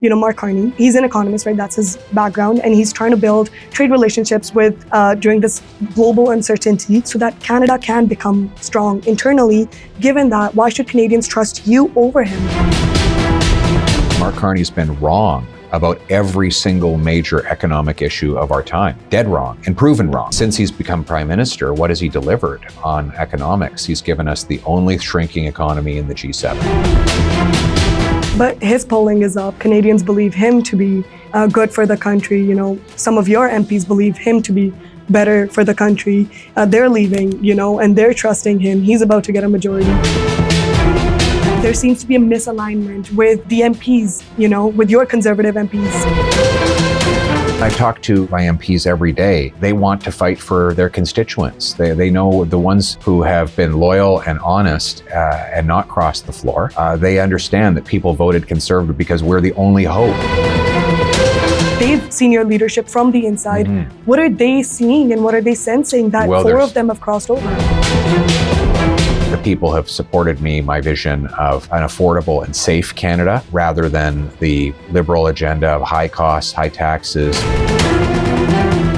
Mark Carney. He's an economist, right? That's his background. And he's trying to build trade relationships with during this global uncertainty so that Canada can become strong internally. Given that, why should Canadians trust you over him? Mark Carney's been wrong about every single major economic issue of our time. Dead wrong and proven wrong. Since he's become Prime Minister, what has he delivered on economics? He's given us the only shrinking economy in the G7. But his polling is up. Canadians believe him to be good for the country. Some of your MPs believe him to be better for the country. They're leaving, and they're trusting him. He's about to get a majority. There seems to be a misalignment with the MPs, with your Conservative MPs. I talk to my MPs every day. They want to fight for their constituents. They know the ones who have been loyal and honest and not crossed the floor. They understand that people voted Conservative because we're the only hope. They've seen your leadership from the inside. Mm-hmm. What are they seeing and what are they sensing that four of them have crossed over? The people have supported me, my vision of an affordable and safe Canada, rather than the Liberal agenda of high costs, high taxes.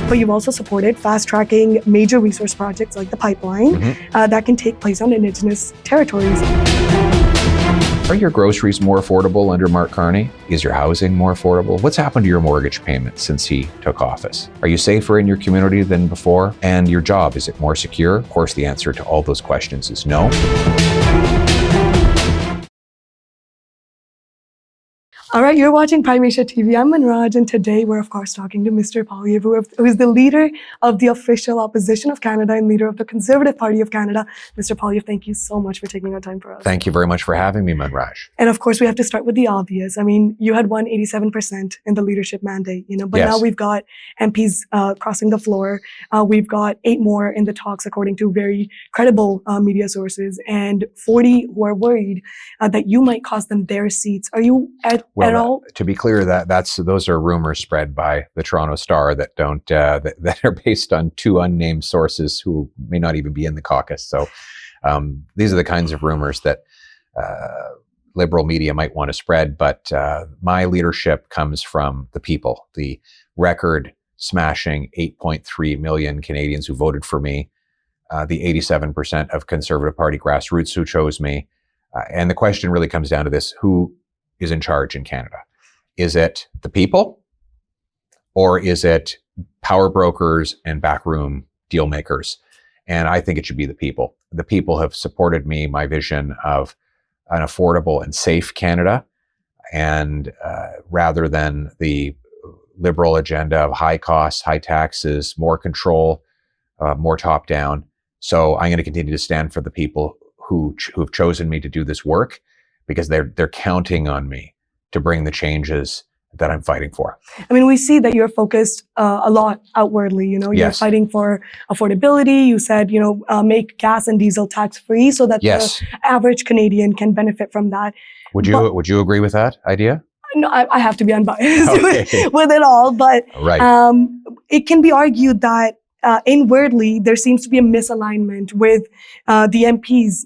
But you've also supported fast-tracking major resource projects like the pipeline that can take place on Indigenous territories. Are your groceries more affordable under Mark Carney? Is your housing more affordable? What's happened to your mortgage payment since he took office? Are you safer in your community than before? And your job, is it more secure? Of course, the answer to all those questions is no. All right, you're watching Prime Asia TV. I'm Manraj, and today we're, of course, talking to Mr. Poilievre, who is the leader of the official opposition of Canada and leader of the Conservative Party of Canada. Mr. Poilievre, thank you so much for taking our time for us. Thank you very much for having me, Manraj. And of course, we have to start with the obvious. I mean, you had won 87% in the leadership mandate, but yes. Now we've got MPs crossing the floor. We've got 8 more in the talks, according to very credible media sources, and 40 who are worried that you might cost them their seats. Are you at all? To be clear, those are rumors spread by the Toronto Star that don't that are based on 2 unnamed sources who may not even be in the caucus. So these are the kinds of rumors that Liberal media might want to spread. But my leadership comes from the people, the record-smashing 8.3 million Canadians who voted for me, the 87% of Conservative Party grassroots who chose me. And the question really comes down to this: who is in charge in Canada? Is it the people, or is it power brokers and backroom deal makers? And I think it should be the people. The people have supported me, my vision of an affordable and safe Canada, and rather than the Liberal agenda of high costs, high taxes, more control, more top down. So I'm going to continue to stand for the people who have chosen me to do this work, because they're counting on me to bring the changes that I'm fighting for. I mean, we see that you're focused a lot outwardly. You're Yes. fighting for affordability. You said, make gas and diesel tax free so that Yes. the average Canadian can benefit from that. Would you agree with that idea? No, I have to be unbiased Okay. with it all, but Right. It can be argued that inwardly, there seems to be a misalignment with the MPs,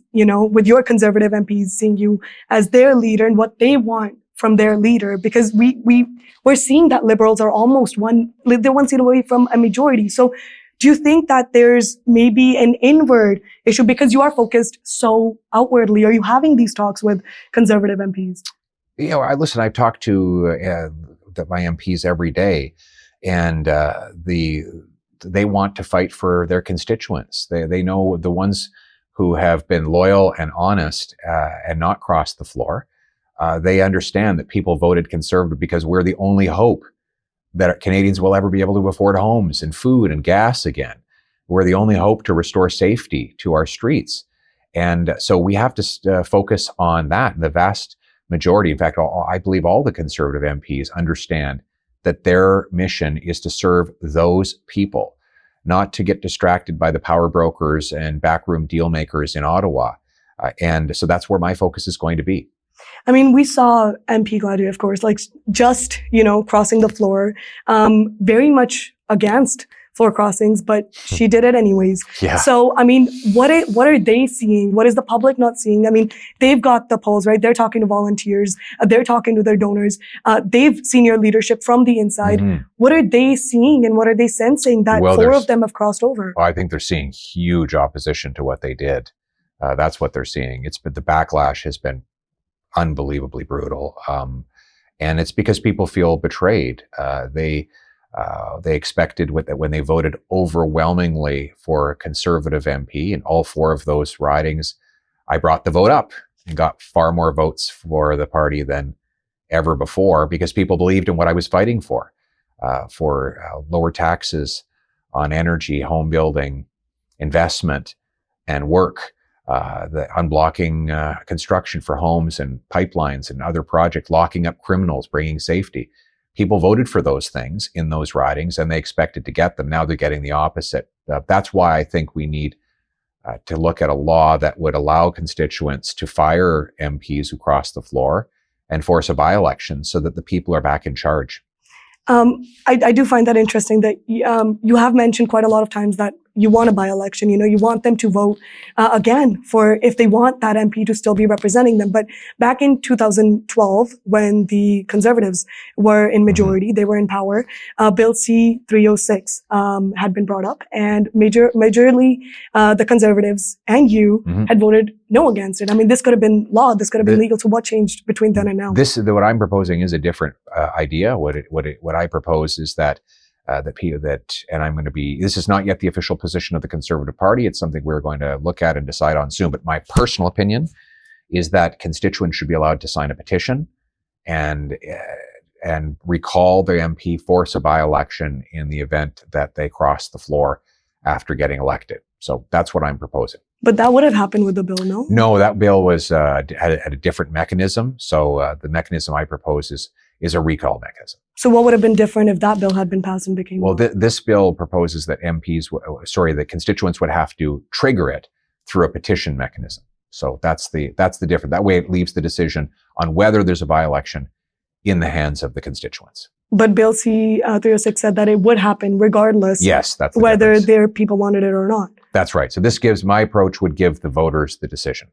with your Conservative MPs seeing you as their leader and what they want from their leader, because we're seeing that Liberals are almost they're 1 seat away from a majority. So do you think that there's maybe an inward issue because you are focused so outwardly? Are you having these talks with Conservative MPs? I've talked to my MPs every day, and they want to fight for their constituents. They know the ones who have been loyal and honest and not crossed the floor. They understand that people voted Conservative because we're the only hope that Canadians will ever be able to afford homes and food and gas again. We're the only hope to restore safety to our streets. And so we have to focus on that. The vast majority, in fact, I believe all the Conservative MPs understand that their mission is to serve those people, not to get distracted by the power brokers and backroom deal makers in Ottawa. And so that's where my focus is going to be. I mean, we saw MP Gladwin, of course, just, crossing the floor, very much against floor crossings, but she did it anyways. Yeah. So, I mean, what are they seeing? What is the public not seeing? I mean, they've got the polls, right? They're talking to volunteers. They're talking to their donors. They've seen your leadership from the inside. What are they seeing and what are they sensing that four of them have crossed over? I think they're seeing huge opposition to what they did. That's what they're seeing. The backlash has been unbelievably brutal. And it's because people feel betrayed. They expected that when they voted overwhelmingly for a Conservative MP in all four of those ridings, I brought the vote up and got far more votes for the party than ever before because people believed in what I was fighting for lower taxes on energy, home building, investment, and work. The unblocking construction for homes and pipelines and other projects, locking up criminals, bringing safety. People voted for those things in those ridings and they expected to get them. Now they're getting the opposite. That's why I think we need to look at a law that would allow constituents to fire MPs who cross the floor and force a by-election so that the people are back in charge. I do find that interesting that you have mentioned quite a lot of times that you want a by-election, you want them to vote again for if they want that MP to still be representing them. But back in 2012, when the Conservatives were in majority, they were in power, Bill C-306 had been brought up and majorly the Conservatives and you had voted no against it. I mean, this could have been law, this could have been legal. So what changed between then and now? What I'm proposing is a different idea. What I propose is that and I'm going to be, this is not yet the official position of the Conservative Party. It's something we're going to look at and decide on soon. But my personal opinion is that constituents should be allowed to sign a petition and recall the MP, force a by-election in the event that they cross the floor after getting elected. So that's what I'm proposing. But that would have happened with the bill, no? No, that bill was had a different mechanism. So the mechanism I propose is a recall mechanism. So what would have been different if that bill had been passed and became law? Well, this bill proposes that the constituents would have to trigger it through a petition mechanism. So that's the difference. That way it leaves the decision on whether there's a by-election in the hands of the constituents. But Bill C-306 said that it would happen regardless. Yes, that's whether their people wanted it or not. That's right. So my approach would give the voters the decision.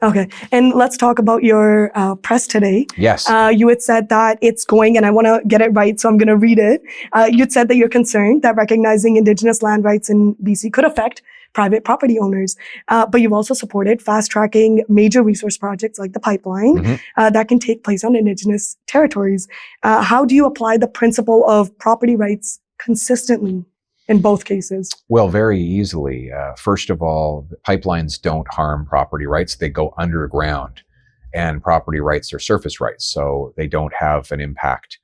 Okay. And let's talk about your press today. Yes. You had said that it's going, and I want to get it right, so I'm going to read it. You'd said that you're concerned that recognizing Indigenous land rights in BC could affect private property owners. But you've also supported fast-tracking major resource projects like the pipeline that can take place on Indigenous territories. How do you apply the principle of property rights consistently in both cases? Well, very easily. First of all, pipelines don't harm property rights. They go underground, and property rights are surface rights, so they don't have an impact.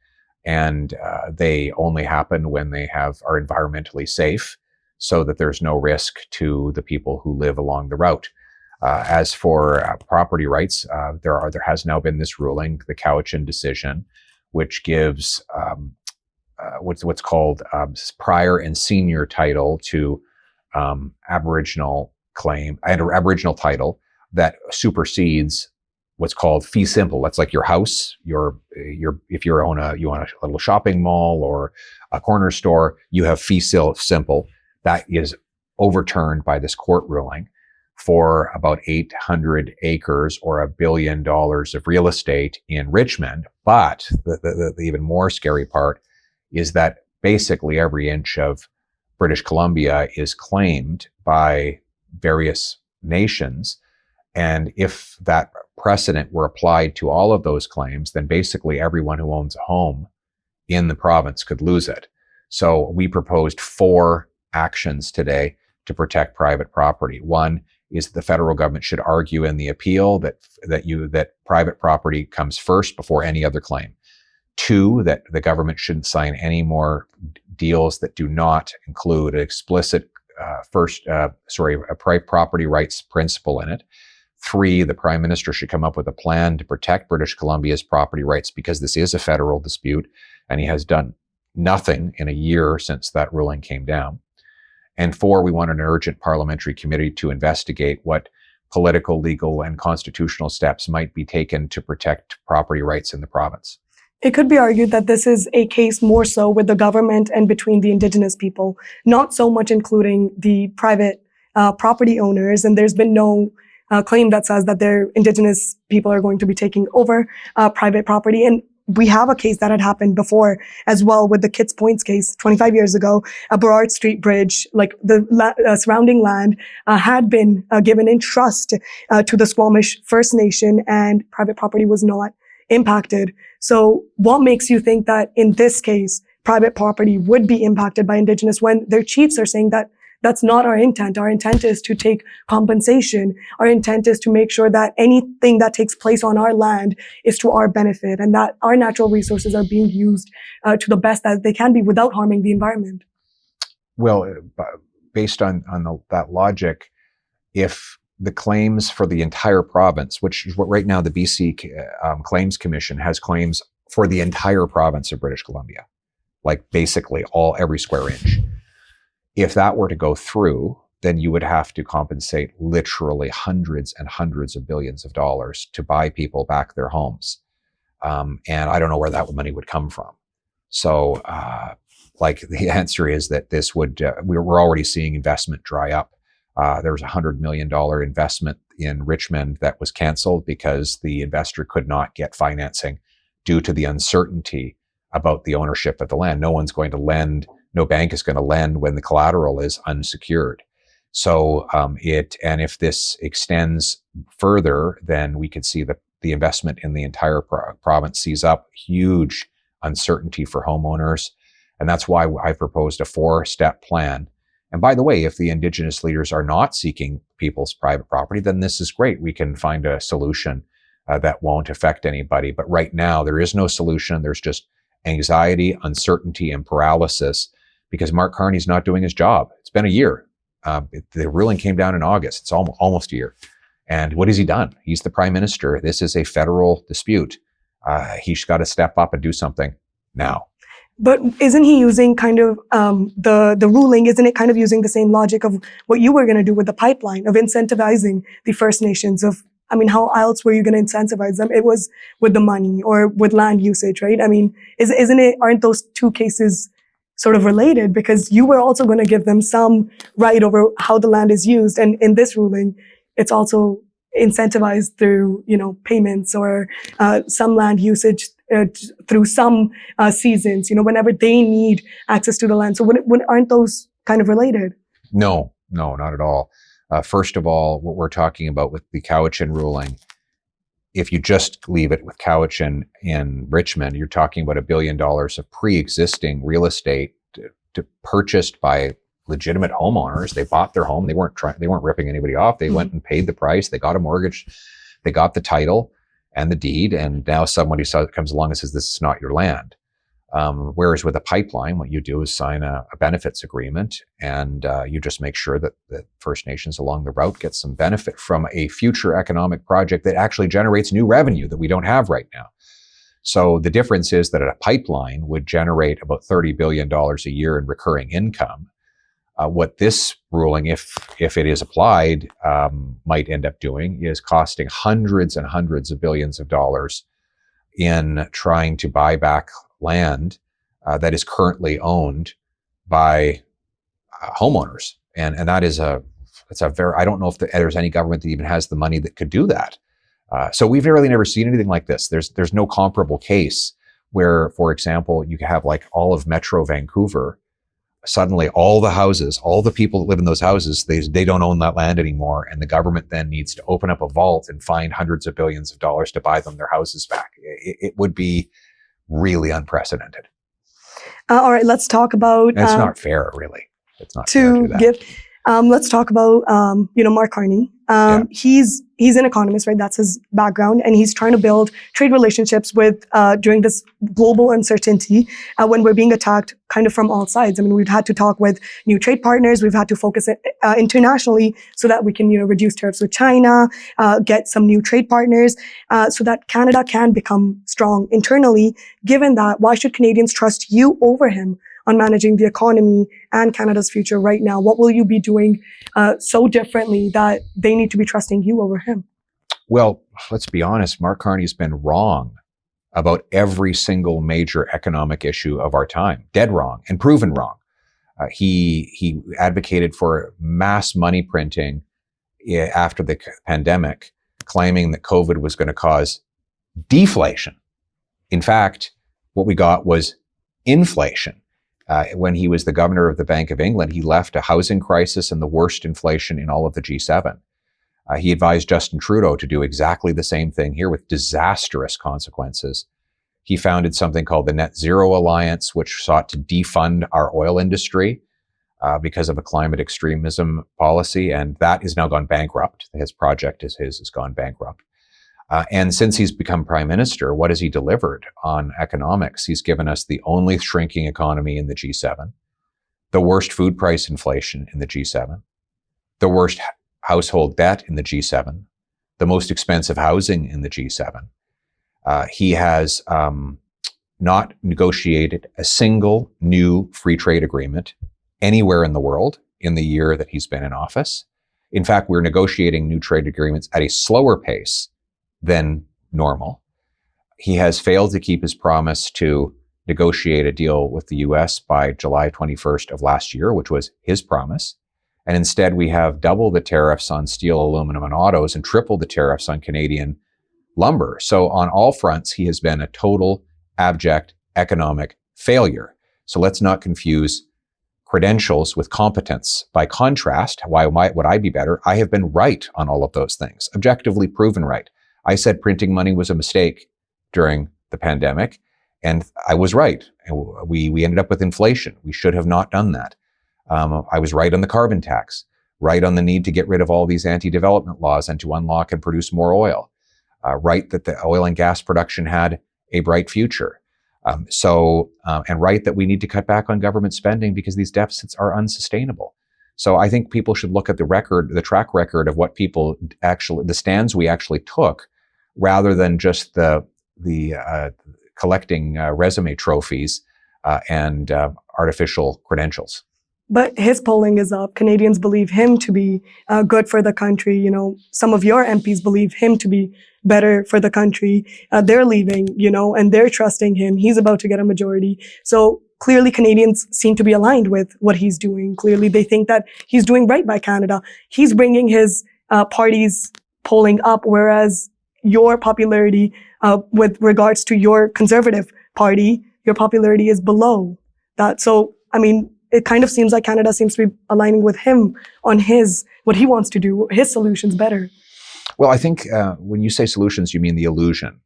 And they only happen when they are environmentally safe, so that there's no risk to the people who live along the route. As for property rights, there has now been this ruling, the Cowichan decision, which gives what's called prior and senior title to Aboriginal claim and Aboriginal title that supersedes what's called fee simple. That's like your house. If you own a little shopping mall or a corner store, you have fee simple. That is overturned by this court ruling for about 800 acres or $1 billion of real estate in Richmond. But the even more scary part is that basically every inch of British Columbia is claimed by various nations. And if that precedent were applied to all of those claims, then basically everyone who owns a home in the province could lose it. So we proposed 4 actions today to protect private property. One is the federal government should argue in the appeal that private property comes first before any other claim. 2, that the government shouldn't sign any more deals that do not include an explicit property rights principle in it. 3, the Prime Minister should come up with a plan to protect British Columbia's property rights because this is a federal dispute and he has done nothing in a year since that ruling came down. And 4, we want an urgent parliamentary committee to investigate what political, legal, and constitutional steps might be taken to protect property rights in the province. It could be argued that this is a case more so with the government and between the Indigenous people, not so much including the private property owners. And there's been no claim that says that their Indigenous people are going to be taking over private property. And we have a case that had happened before as well with the Kitts Points case 25 years ago. A Burrard Street Bridge, like the surrounding land, had been given in trust to the Squamish First Nation, and private property was not impacted. So what makes you think that in this case, private property would be impacted by Indigenous when their chiefs are saying that that's not our intent? Our intent is to take compensation. Our intent is to make sure that anything that takes place on our land is to our benefit, and that our natural resources are being used to the best that they can be without harming the environment. Well, based on that logic, if the claims for the entire province, which is what right now the BC Claims Commission has claims for the entire province of British Columbia, like basically every square inch. If that were to go through, then you would have to compensate literally hundreds and hundreds of billions of dollars to buy people back their homes. And I don't know where that money would come from. So, the answer is that this would, we're already seeing investment dry up. There was a $100 million investment in Richmond that was canceled because the investor could not get financing due to the uncertainty about the ownership of the land. No one's going to lend. No bank is going to lend when the collateral is unsecured. So and if this extends further, then we could see the investment in the entire province seize up, huge uncertainty for homeowners. And that's why I've proposed a 4-step plan. And by the way, if the Indigenous leaders are not seeking people's private property, then this is great. We can find a solution that won't affect anybody. But right now, there is no solution. There's just anxiety, uncertainty, and paralysis, because Mark Carney's not doing his job. It's been a year. The ruling came down in August. It's almost a year. And what has he done? He's the prime minister. This is a federal dispute. He's got to step up and do something now. But isn't he using kind of the ruling, isn't it kind of using the same logic of what you were going to do with the pipeline, of incentivizing the First Nations? How else were you going to incentivize them? It was with the money or with land usage, right? Aren't those two cases sort of related, because you were also going to give them some right over how the land is used. And in this ruling, it's also incentivized through, payments or some land usage through some seasons, whenever they need access to the land. So aren't those kind of related? No, not at all. First of all, what we're talking about with the Cowichan ruling, if you just leave it with Cowichan in Richmond, you're talking about $1 billion of pre-existing real estate purchased by legitimate homeowners. They bought their home. They weren't ripping anybody off. They went and paid the price. They got a mortgage. They got the title and the deed. And now somebody comes along and says, this is not your land. Whereas with a pipeline, what you do is sign a benefits agreement, and you just make sure that the First Nations along the route get some benefit from a future economic project that actually generates new revenue that we don't have right now. So the difference is that a pipeline would generate about $30 billion a year in recurring income. What this ruling, if it is applied, might end up doing is costing hundreds and hundreds of billions of dollars in trying to buy back land that is currently owned by homeowners. And that is I don't know if there's any government that even has the money that could do that. So we've really never seen anything like this. There's no comparable case where, for example, you have like all of Metro Vancouver, suddenly all the houses, all the people that live in those houses, they don't own that land anymore. And the government then needs to open up a vault and find hundreds of billions of dollars to buy them their houses back. It would be really unprecedented. All right, let's talk about... It's not fair, really. It's not fair to do that. Let's talk about, Mark Carney. He's an economist, right? That's his background. And he's trying to build trade relationships with, during this global uncertainty, when we're being attacked kind of from all sides. We've had to talk with new trade partners. We've had to focus internationally so that we can, reduce tariffs with China, get some new trade partners, so that Canada can become strong internally. Given that, why should Canadians trust you over him on managing the economy and Canada's future right now? What will you be doing so differently that they need to be trusting you over him? Well, let's be honest, Mark Carney's been wrong about every single major economic issue of our time. Dead wrong and proven wrong. He advocated for mass money printing after the pandemic, claiming that COVID was going to cause deflation. In fact, what we got was inflation. When he was the governor of the Bank of England, he left a housing crisis and the worst inflation in all of the G7. He advised Justin Trudeau to do exactly the same thing here with disastrous consequences. He founded something called the Net Zero Alliance, which sought to defund our oil industry because of a climate extremism policy, and that has now gone bankrupt. His project has gone bankrupt. And since he's become prime minister, what has he delivered on economics? He's given us the only shrinking economy in the G7, the worst food price inflation in the G7, the worst household debt in the G7, the most expensive housing in the G7. He has not negotiated a single new free trade agreement anywhere in the world in the year that he's been in office. In fact, we're negotiating new trade agreements at a slower pace than normal. He has failed to keep his promise to negotiate a deal with the US by July 21st of last year, which was his promise. And instead, we have double the tariffs on steel, aluminum, and autos and triple the tariffs on Canadian lumber. So on all fronts, he has been a total abject economic failure. So let's not confuse credentials with competence. By contrast, why would I be better? I have been right on all of those things, objectively proven right. I said printing money was a mistake during the pandemic, and I was right. We ended up with inflation. We should have not done that. I was right on the carbon tax, right on the need to get rid of all these anti-development laws and to unlock and produce more oil, right that the oil and gas production had a bright future. And right that we need to cut back on government spending because these deficits are unsustainable. So I think people should look at the track record of what people actually, the stands we actually took, rather than just the collecting resume trophies and artificial credentials. But his polling is up. Canadians believe him to be good for the country. You know, some of your MPs believe him to be better for the country. They're leaving, you know, and they're trusting him. He's about to get a majority. So clearly Canadians seem to be aligned with what he's doing. Clearly they think that he's doing right by Canada. He's bringing his party's polling up, whereas your popularity with regards to your Conservative Party, your popularity is below that. So, I mean, it kind of seems like Canada seems to be aligning with him on what he wants to do, his solutions better. Well, I think when you say solutions, you mean the illusion,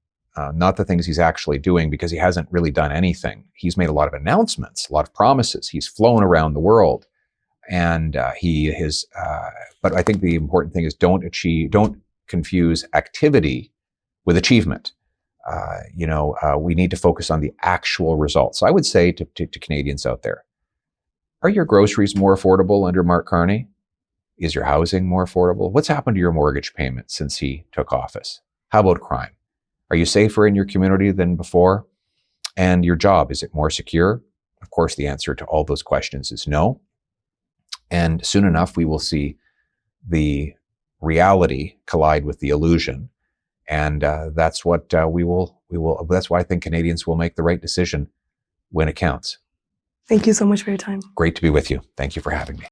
not the things he's actually doing, because he hasn't really done anything. He's made a lot of announcements, a lot of promises. He's flown around the world, and but I think the important thing is don't confuse activity with achievement. We need to focus on the actual results. So I would say to Canadians out there, are your groceries more affordable under Mark Carney? Is your housing more affordable? What's happened to your mortgage payments since he took office? How about crime? Are you safer in your community than before? And your job, is it more secure? Of course, the answer to all those questions is no. And soon enough, we will see the reality collide with the illusion. And that's what that's why I think Canadians will make the right decision when it counts. Thank you so much for your time. Great to be with you. Thank you for having me.